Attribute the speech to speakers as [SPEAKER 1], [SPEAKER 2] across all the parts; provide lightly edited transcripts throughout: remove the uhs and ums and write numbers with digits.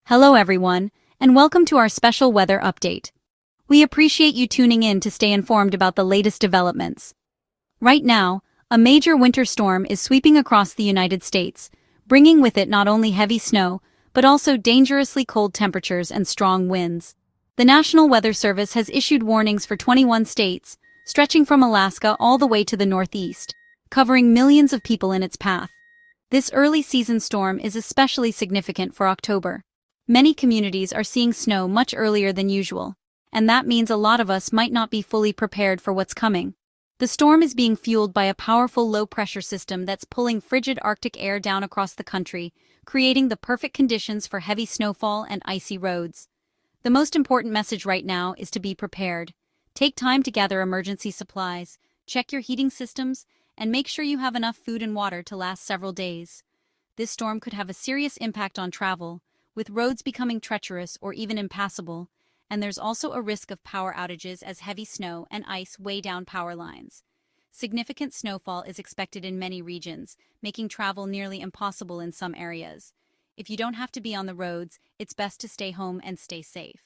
[SPEAKER 1] Hello everyone, and welcome to our special weather update. We appreciate you tuning in to stay informed about the latest developments. Right now, a major winter storm is sweeping across the United States, bringing with it not only heavy snow, but also dangerously cold temperatures and strong winds. The National Weather Service has issued warnings for 21 states, stretching from Alaska all the way to the Northeast, covering millions of people in its path. This early season storm is especially significant for October. Many communities are seeing snow much earlier than usual, and that means a lot of us might not be fully prepared for what's coming. The storm is being fueled by a powerful low-pressure system that's pulling frigid Arctic air down across the country, creating the perfect conditions for heavy snowfall and icy roads. The most important message right now is to be prepared. Take time to gather emergency supplies, check your heating systems, and make sure you have enough food and water to last several days. This storm could have a serious impact on travel, with roads becoming treacherous or even impassable, and there's also a risk of power outages as heavy snow and ice weigh down power lines. Significant snowfall is expected in many regions, making travel nearly impossible in some areas. If you don't have to be on the roads, it's best to stay home and stay safe.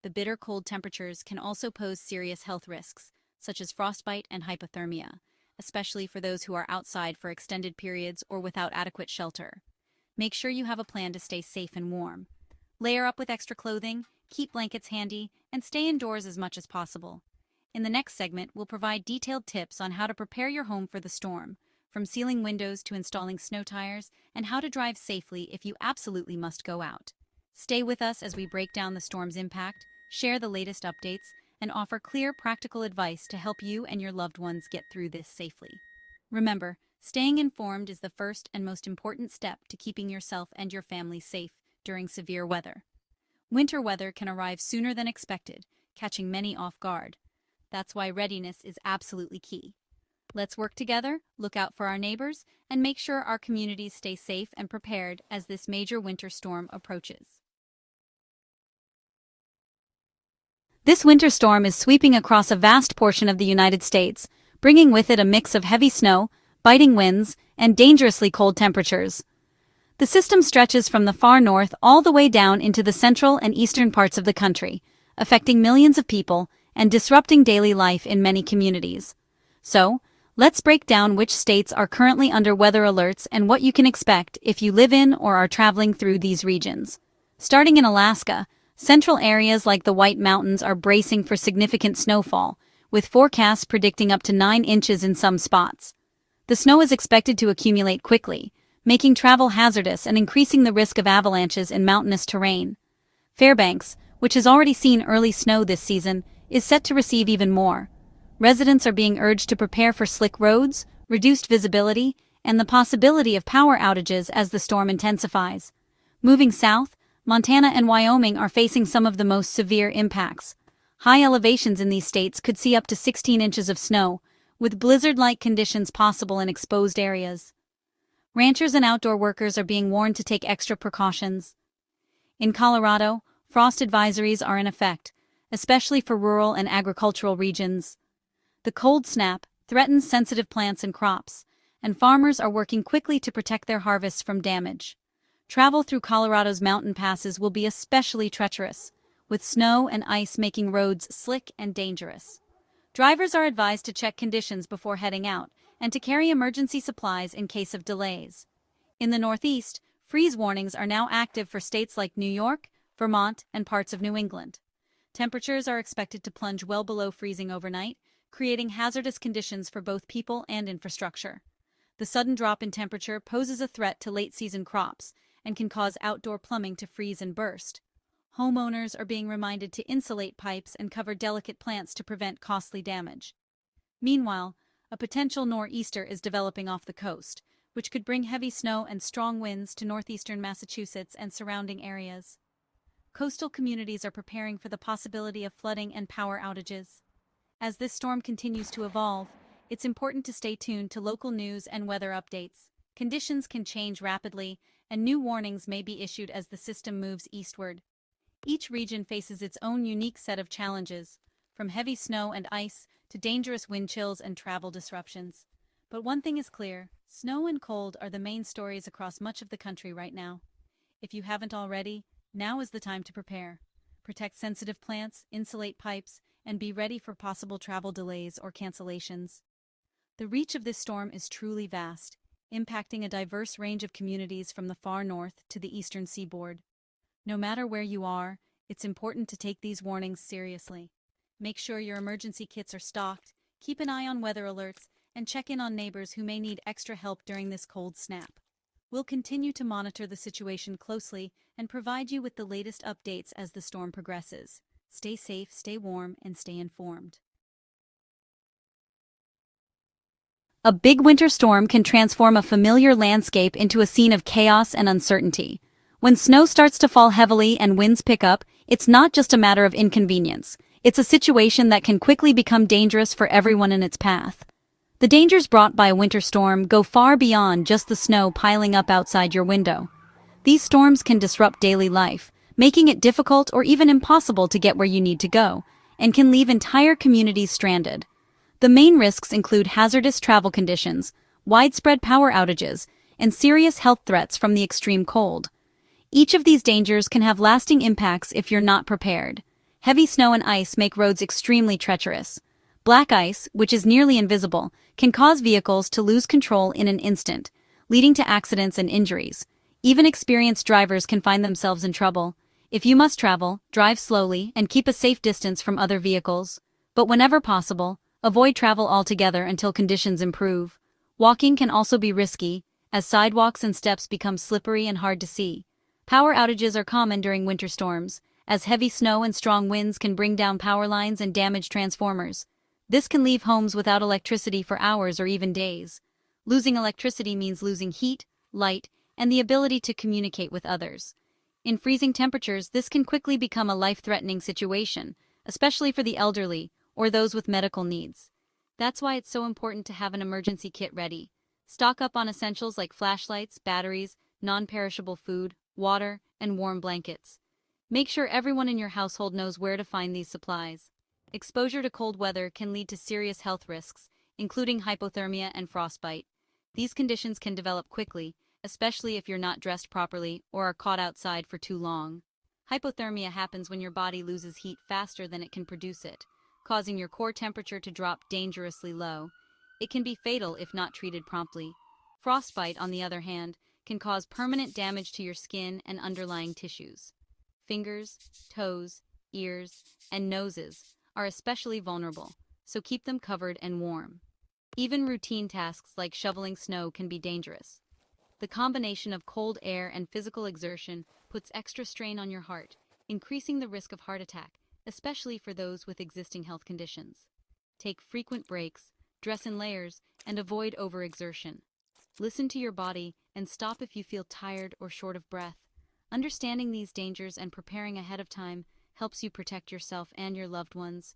[SPEAKER 1] The bitter cold temperatures can also pose serious health risks, such as frostbite and hypothermia, especially for those who are outside for extended periods or without adequate shelter. Make sure you have a plan to stay safe and warm. Layer up with extra clothing, keep blankets handy, and stay indoors as much as possible. In the next segment, we'll provide detailed tips on how to prepare your home for the storm, from sealing windows to installing snow tires, and how to drive safely if you absolutely must go out. Stay with us as we break down the storm's impact, share the latest updates, and offer clear, practical advice to help you and your loved ones get through this safely. Remember, staying informed is the first and most important step to keeping yourself and your family safe during severe weather. Winter weather can arrive sooner than expected, catching many off guard. That's why readiness is absolutely key. Let's work together, look out for our neighbors, and make sure our communities stay safe and prepared as this major winter storm approaches. This winter storm is sweeping across a vast portion of the United States, bringing with it a mix of heavy snow, biting winds, and dangerously cold temperatures. The system stretches from the far north all the way down into the central and eastern parts of the country, affecting millions of people and disrupting daily life in many communities. So, let's break down which states are currently under weather alerts and what you can expect if you live in or are traveling through these regions. Starting in Alaska, central areas like the White Mountains are bracing for significant snowfall, with forecasts predicting up to 9 inches in some spots. The snow is expected to accumulate quickly, making travel hazardous and increasing the risk of avalanches in mountainous terrain. Fairbanks, which has already seen early snow this season, is set to receive even more. Residents are being urged to prepare for slick roads, reduced visibility, and the possibility of power outages as the storm intensifies. Moving south, Montana and Wyoming are facing some of the most severe impacts. High elevations in these states could see up to 16 inches of snow, with blizzard-like conditions possible in exposed areas. Ranchers and outdoor workers are being warned to take extra precautions. In Colorado, frost advisories are in effect, especially for rural and agricultural regions. The cold snap threatens sensitive plants and crops, and farmers are working quickly to protect their harvests from damage. Travel through Colorado's mountain passes will be especially treacherous, with snow and ice making roads slick and dangerous. Drivers are advised to check conditions before heading out and to carry emergency supplies in case of delays. In the Northeast, freeze warnings are now active for states like New York, Vermont, and parts of New England. Temperatures are expected to plunge well below freezing overnight, creating hazardous conditions for both people and infrastructure. The sudden drop in temperature poses a threat to late-season crops and can cause outdoor plumbing to freeze and burst. Homeowners are being reminded to insulate pipes and cover delicate plants to prevent costly damage. Meanwhile, a potential nor'easter is developing off the coast, which could bring heavy snow and strong winds to northeastern Massachusetts and surrounding areas. Coastal communities are preparing for the possibility of flooding and power outages. As this storm continues to evolve, it's important to stay tuned to local news and weather updates. Conditions can change rapidly, and new warnings may be issued as the system moves eastward. Each region faces its own unique set of challenges, from heavy snow and ice to dangerous wind chills and travel disruptions. But one thing is clear, snow and cold are the main stories across much of the country right now. If you haven't already, Now is the time to prepare. Protect sensitive plants, insulate pipes, and be ready for possible travel delays or cancellations. The reach of this storm is truly vast, impacting a diverse range of communities from the far north to the eastern seaboard. No matter where you are, it's important to take these warnings seriously. Make sure your emergency kits are stocked, keep an eye on weather alerts, and check in on neighbors who may need extra help during this cold snap. We'll continue to monitor the situation closely and provide you with the latest updates as the storm progresses. Stay safe, stay warm, and stay informed. A big winter storm can transform a familiar landscape into a scene of chaos and uncertainty. When snow starts to fall heavily and winds pick up, it's not just a matter of inconvenience. It's a situation that can quickly become dangerous for everyone in its path. The dangers brought by a winter storm go far beyond just the snow piling up outside your window. These storms can disrupt daily life, making it difficult or even impossible to get where you need to go, and can leave entire communities stranded. The main risks include hazardous travel conditions, widespread power outages, and serious health threats from the extreme cold. Each of these dangers can have lasting impacts if you're not prepared. Heavy snow and ice make roads extremely treacherous. Black ice, which is nearly invisible, can cause vehicles to lose control in an instant, leading to accidents and injuries. Even experienced drivers can find themselves in trouble. If you must travel, drive slowly and keep a safe distance from other vehicles. But whenever possible, avoid travel altogether until conditions improve. Walking can also be risky, as sidewalks and steps become slippery and hard to see. Power outages are common during winter storms, as heavy snow and strong winds can bring down power lines and damage transformers. This can leave homes without electricity for hours or even days. Losing electricity means losing heat, light, and the ability to communicate with others. In freezing temperatures, this can quickly become a life-threatening situation, especially for the elderly or those with medical needs. That's why it's so important to have an emergency kit ready. Stock up on essentials like flashlights, batteries, non-perishable food, water, and warm blankets. Make sure everyone in your household knows where to find these supplies. Exposure to cold weather can lead to serious health risks, including hypothermia and frostbite. These conditions can develop quickly, especially if you're not dressed properly or are caught outside for too long. Hypothermia happens when your body loses heat faster than it can produce it, causing your core temperature to drop dangerously low. It can be fatal if not treated promptly. Frostbite, on the other hand, can cause permanent damage to your skin and underlying tissues. Fingers, toes, ears, and noses are especially vulnerable, so keep them covered and warm. Even routine tasks like shoveling snow can be dangerous. The combination of cold air and physical exertion puts extra strain on your heart, increasing the risk of heart attack, especially for those with existing health conditions. Take frequent breaks, dress in layers, and avoid overexertion. Listen to your body and stop if you feel tired or short of breath. Understanding these dangers and preparing ahead of time helps you protect yourself and your loved ones.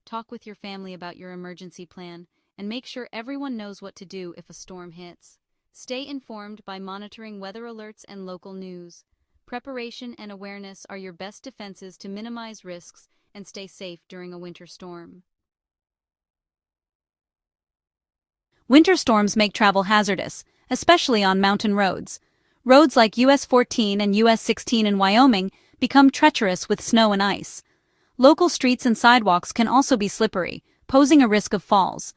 [SPEAKER 1] Talk with your family about your emergency plan and make sure everyone knows what to do if a storm hits. Stay informed by monitoring weather alerts and local news. Preparation and awareness are your best defenses to minimize risks and stay safe during a winter storm. Winter storms make travel hazardous, especially on mountain roads. Roads like US 14 and US 16 in Wyoming become treacherous with snow and ice. Local streets and sidewalks can also be slippery, posing a risk of falls.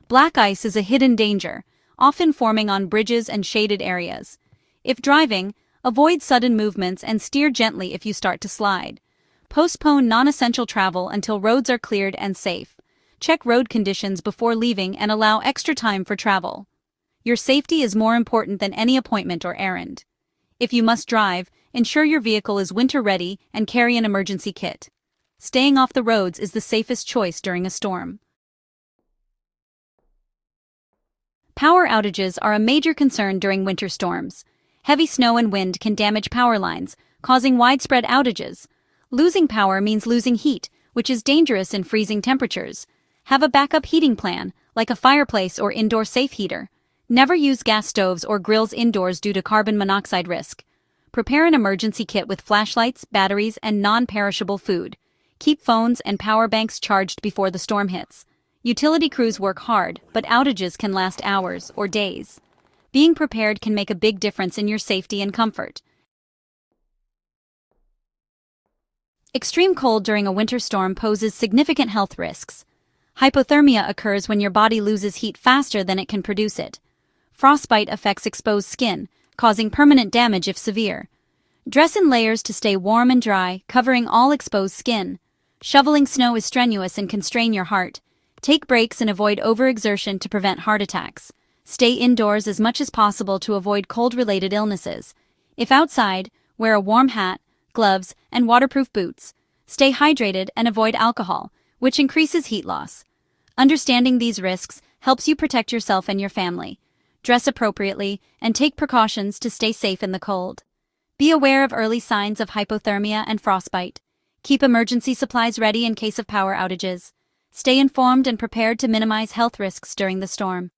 [SPEAKER 1] Black ice is a hidden danger, often forming on bridges and shaded areas. If driving, avoid sudden movements and steer gently if you start to slide. Postpone non-essential travel until roads are cleared and safe. Check road conditions before leaving and allow extra time for travel. Your safety is more important than any appointment or errand. If you must drive, ensure your vehicle is winter-ready and carry an emergency kit. Staying off the roads is the safest choice during a storm. Power outages are a major concern during winter storms. Heavy snow and wind can damage power lines, causing widespread outages. Losing power means losing heat, which is dangerous in freezing temperatures. Have a backup heating plan, like a fireplace or indoor safe heater. Never use gas stoves or grills indoors due to carbon monoxide risk. Prepare an emergency kit with flashlights, batteries, and non-perishable food. Keep phones and power banks charged before the storm hits. Utility crews work hard, but outages can last hours or days. Being prepared can make a big difference in your safety and comfort. Extreme cold during a winter storm poses significant health risks. Hypothermia occurs when your body loses heat faster than it can produce it. Frostbite affects exposed skin, causing permanent damage if severe. Dress in layers to stay warm and dry, covering all exposed skin. Shoveling snow is strenuous and can strain your heart. Take breaks and avoid overexertion to prevent heart attacks. Stay indoors as much as possible to avoid cold-related illnesses. If outside, wear a warm hat, gloves, and waterproof boots. Stay hydrated and avoid alcohol, which increases heat loss. Understanding these risks helps you protect yourself and your family. Dress appropriately and take precautions to stay safe in the cold. Be aware of early signs of hypothermia and frostbite. Keep emergency supplies ready in case of power outages. Stay informed and prepared to minimize health risks during the storm.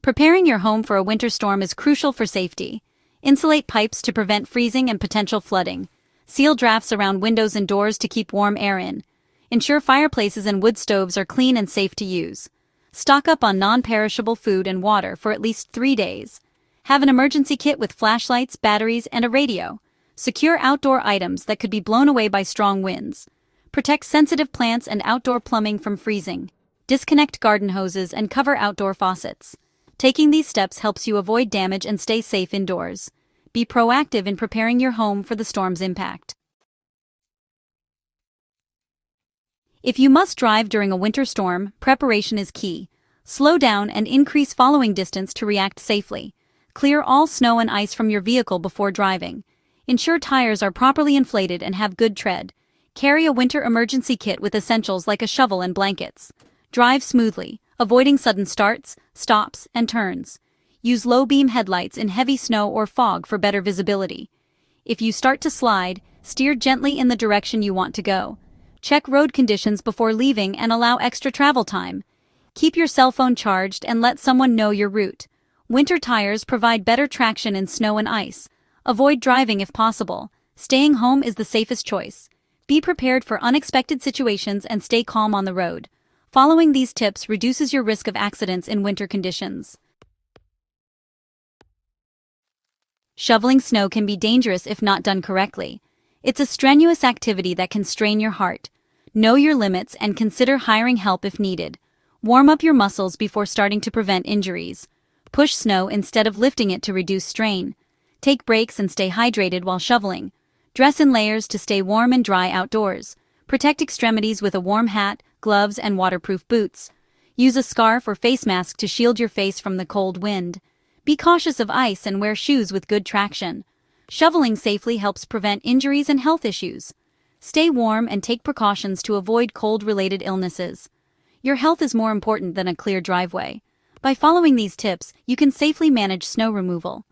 [SPEAKER 1] Preparing your home for a winter storm is crucial for safety. Insulate pipes to prevent freezing and potential flooding. Seal drafts around windows and doors to keep warm air in. Ensure fireplaces and wood stoves are clean and safe to use. Stock up on non-perishable food and water for at least 3 days. Have an emergency kit with flashlights, batteries, and a radio. Secure outdoor items that could be blown away by strong winds. Protect sensitive plants and outdoor plumbing from freezing. Disconnect garden hoses and cover outdoor faucets. Taking these steps helps you avoid damage and stay safe indoors. Be proactive in preparing your home for the storm's impact. If you must drive during a winter storm, preparation is key. Slow down and increase following distance to react safely. Clear all snow and ice from your vehicle before driving. Ensure tires are properly inflated and have good tread. Carry a winter emergency kit with essentials like a shovel and blankets. Drive smoothly, avoiding sudden starts, stops, and turns. Use low-beam headlights in heavy snow or fog for better visibility. If you start to slide, steer gently in the direction you want to go. Check road conditions before leaving and allow extra travel time. Keep your cell phone charged and let someone know your route. Winter tires provide better traction in snow and ice. Avoid driving if possible. Staying home is the safest choice. Be prepared for unexpected situations and stay calm on the road. Following these tips reduces your risk of accidents in winter conditions. Shoveling snow can be dangerous if not done correctly. It's a strenuous activity that can strain your heart. Know your limits and consider hiring help if needed. Warm up your muscles before starting to prevent injuries. Push snow instead of lifting it to reduce strain. Take breaks and stay hydrated while shoveling. Dress in layers to stay warm and dry outdoors. Protect extremities with a warm hat, gloves, and waterproof boots. Use a scarf or face mask to shield your face from the cold wind. Be cautious of ice and wear shoes with good traction. Shoveling safely helps prevent injuries and health issues. Stay warm and take precautions to avoid cold-related illnesses. Your health is more important than a clear driveway. By following these tips, you can safely manage snow removal.